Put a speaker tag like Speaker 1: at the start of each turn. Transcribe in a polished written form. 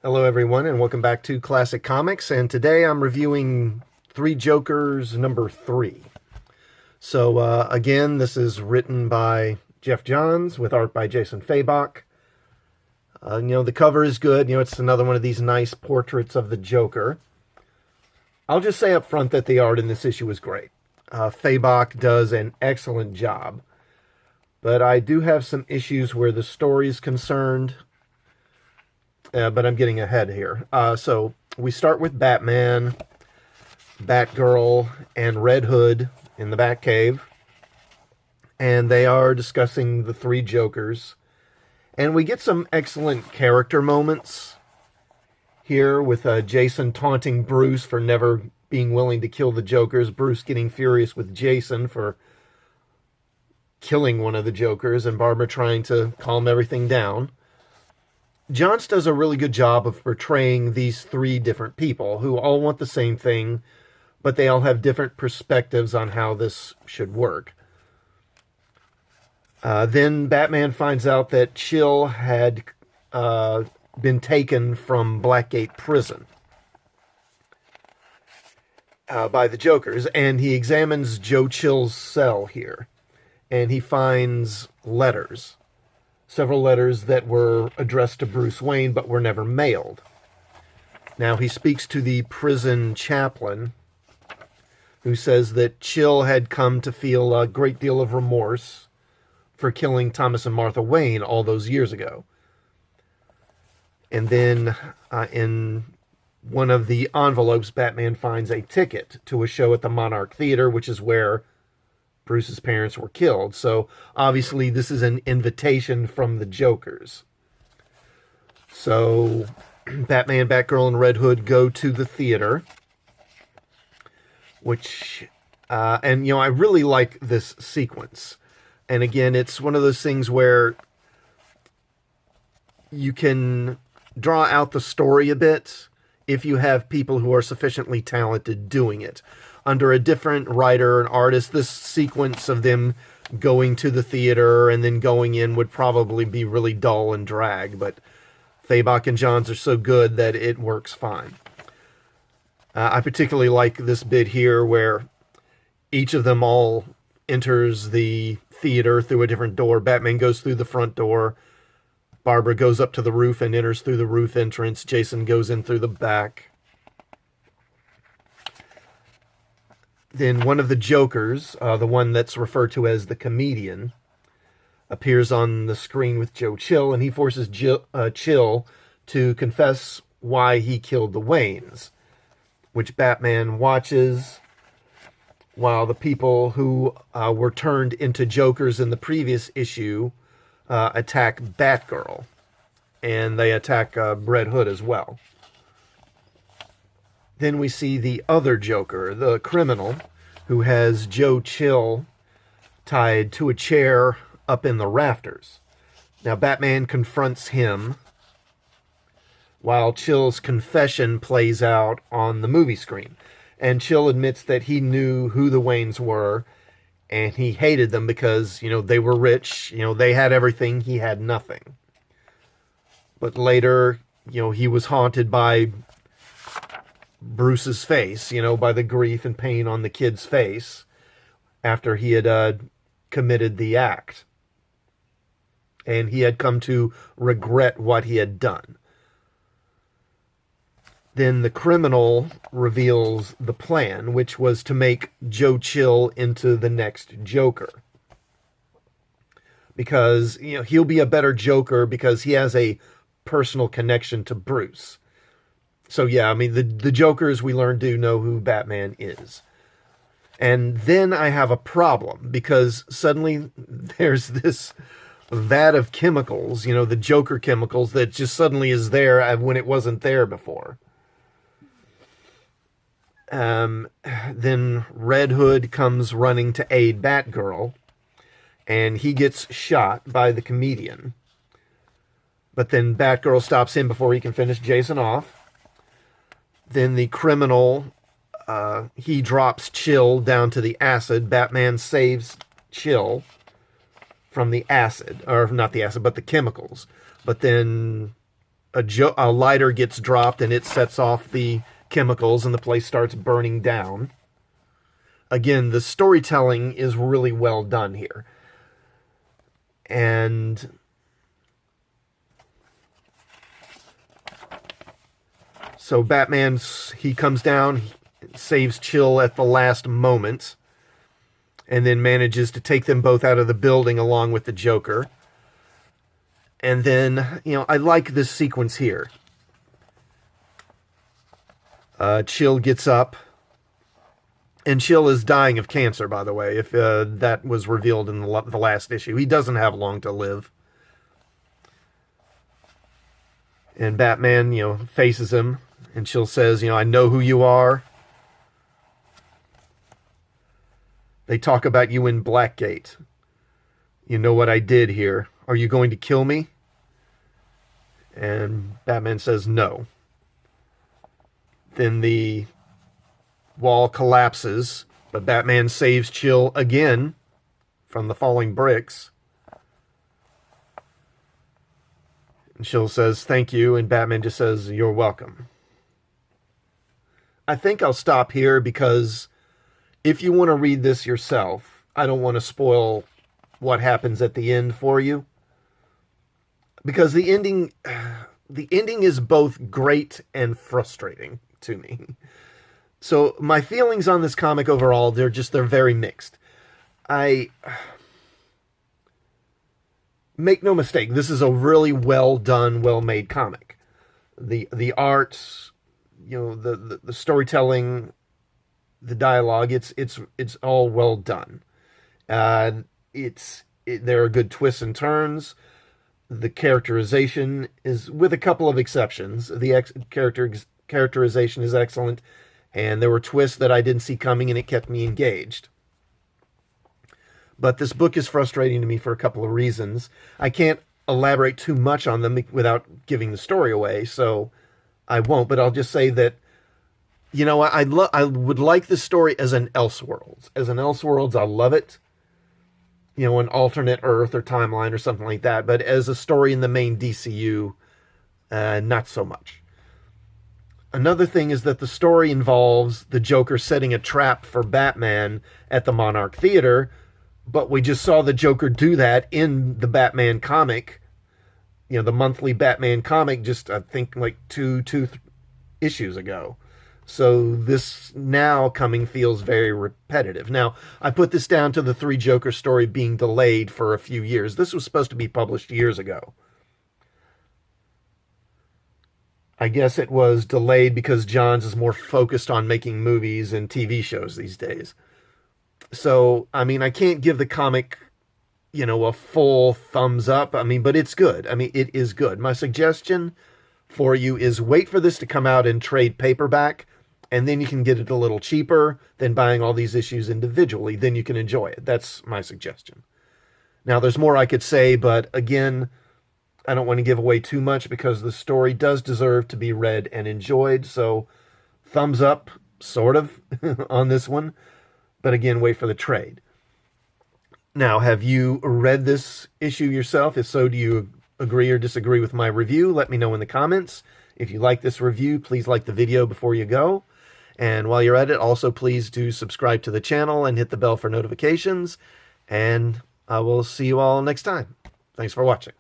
Speaker 1: Hello, everyone, and welcome back to Classic Comics. And today I'm reviewing Three Jokers number 3. So, again, this is written by Jeff Johns with art by Jason Fabok. The cover is good. It's another one of these nice portraits of the Joker. I'll just say up front that the art in this issue is great. Fabok does an excellent job. But I do have some issues where the story is concerned. But I'm getting ahead here. So we start with Batman, Batgirl, and Red Hood in the Batcave. And they are discussing the three Jokers. And we get some excellent character moments here with Jason taunting Bruce for never being willing to kill the Jokers. Bruce getting furious with Jason for killing one of the Jokers. And Barbara trying to calm everything down. Johns does a really good job of portraying these three different people who all want the same thing, but they all have different perspectives on how this should work. Then Batman finds out that Chill had been taken from Blackgate Prison by the Jokers, and he examines Joe Chill's cell here, and he finds letters. Several letters that were addressed to Bruce Wayne but were never mailed. Now he speaks to the prison chaplain who says that Chill had come to feel a great deal of remorse for killing Thomas and Martha Wayne all those years ago. And then in one of the envelopes, Batman finds a ticket to a show at the Monarch Theater, which is where Bruce's parents were killed. So obviously this is an invitation from the Jokers. So Batman, Batgirl, and Red Hood go to the theater, which I really like this sequence. And again, it's one of those things where you can draw out the story a bit if you have people who are sufficiently talented doing it. Under a different writer and artist, this sequence of them going to the theater and then going in would probably be really dull and drag, but Fabok and Johns are so good that it works fine. I particularly like this bit here where each of them all enters the theater through a different door. Batman goes through the front door. Barbara goes up to the roof and enters through the roof entrance. Jason goes in through the back. Then one of the Jokers, the one that's referred to as the comedian, appears on the screen with Joe Chill, and he forces Chill to confess why he killed the Waynes, which Batman watches while the people who were turned into Jokers in the previous issue attack Batgirl, and they attack Red Hood as well. Then we see the other Joker, the criminal, who has Joe Chill tied to a chair up in the rafters. Now, Batman confronts him while Chill's confession plays out on the movie screen. And Chill admits that he knew who the Waynes were, and he hated them because, they were rich, they had everything, he had nothing. But later, he was haunted by Bruce's face, by the grief and pain on the kid's face after he had committed the act. And he had come to regret what he had done. Then the criminal reveals the plan, which was to make Joe Chill into the next Joker. Because, he'll be a better Joker because he has a personal connection to Bruce. So yeah, the Jokers we learn do know who Batman is. And then I have a problem because suddenly there's this vat of chemicals, the Joker chemicals that just suddenly is there when it wasn't there before. Then Red Hood comes running to aid Batgirl, and he gets shot by the comedian. But then Batgirl stops him before he can finish Jason off. Then the criminal, he drops Chill down to the acid. Batman saves Chill from the acid, or not the acid, but the chemicals. But then a lighter gets dropped and it sets off the chemicals and the place starts burning down. Again, the storytelling is really well done here. And so Batman, he comes down, saves Chill at the last moment, and then manages to take them both out of the building along with the Joker. And then, I like this sequence here. Chill gets up. And Chill is dying of cancer, by the way, if that was revealed in the last issue. He doesn't have long to live. And Batman, faces him. And Chill says, I know who you are. They talk about you in Blackgate. You know what I did here. Are you going to kill me? And Batman says no. Then the wall collapses, but Batman saves Chill again from the falling bricks. And Chill says, thank you, and Batman just says, you're welcome. I think I'll stop here because if you want to read this yourself, I don't want to spoil what happens at the end for you. Because the ending is both great and frustrating to me. So my feelings on this comic overall, they're very mixed. Make no mistake, this is a really well done, well made comic. The art, the storytelling, the dialogue, it's all well done. There are good twists and turns. The characterization is, with a couple of exceptions, characterization is excellent, and there were twists that I didn't see coming, and it kept me engaged. But this book is frustrating to me for a couple of reasons. I can't elaborate too much on them without giving the story away, so I won't, but I'll just say that, I would like this story as an Elseworlds. As an Elseworlds, I love it. An alternate Earth or timeline or something like that. But as a story in the main DCU, not so much. Another thing is that the story involves the Joker setting a trap for Batman at the Monarch Theater, but we just saw the Joker do that in the Batman comic, the monthly Batman comic, just I think like two issues ago. So this now coming feels very repetitive. Now, I put this down to the 3 Joker story being delayed for a few years. This was supposed to be published years ago. I guess it was delayed because Johns is more focused on making movies and TV shows these days. So, I can't give the comic, a full thumbs up. But it's good. It is good. My suggestion for you is wait for this to come out in trade paperback, and then you can get it a little cheaper than buying all these issues individually. Then you can enjoy it. That's my suggestion. Now, there's more I could say, but again, I don't want to give away too much because the story does deserve to be read and enjoyed. So, thumbs up, sort of, on this one. But again, wait for the trade. Now, have you read this issue yourself? If so, do you agree or disagree with my review? Let me know in the comments. If you like this review, please like the video before you go. And while you're at it, also please do subscribe to the channel and hit the bell for notifications. And I will see you all next time. Thanks for watching.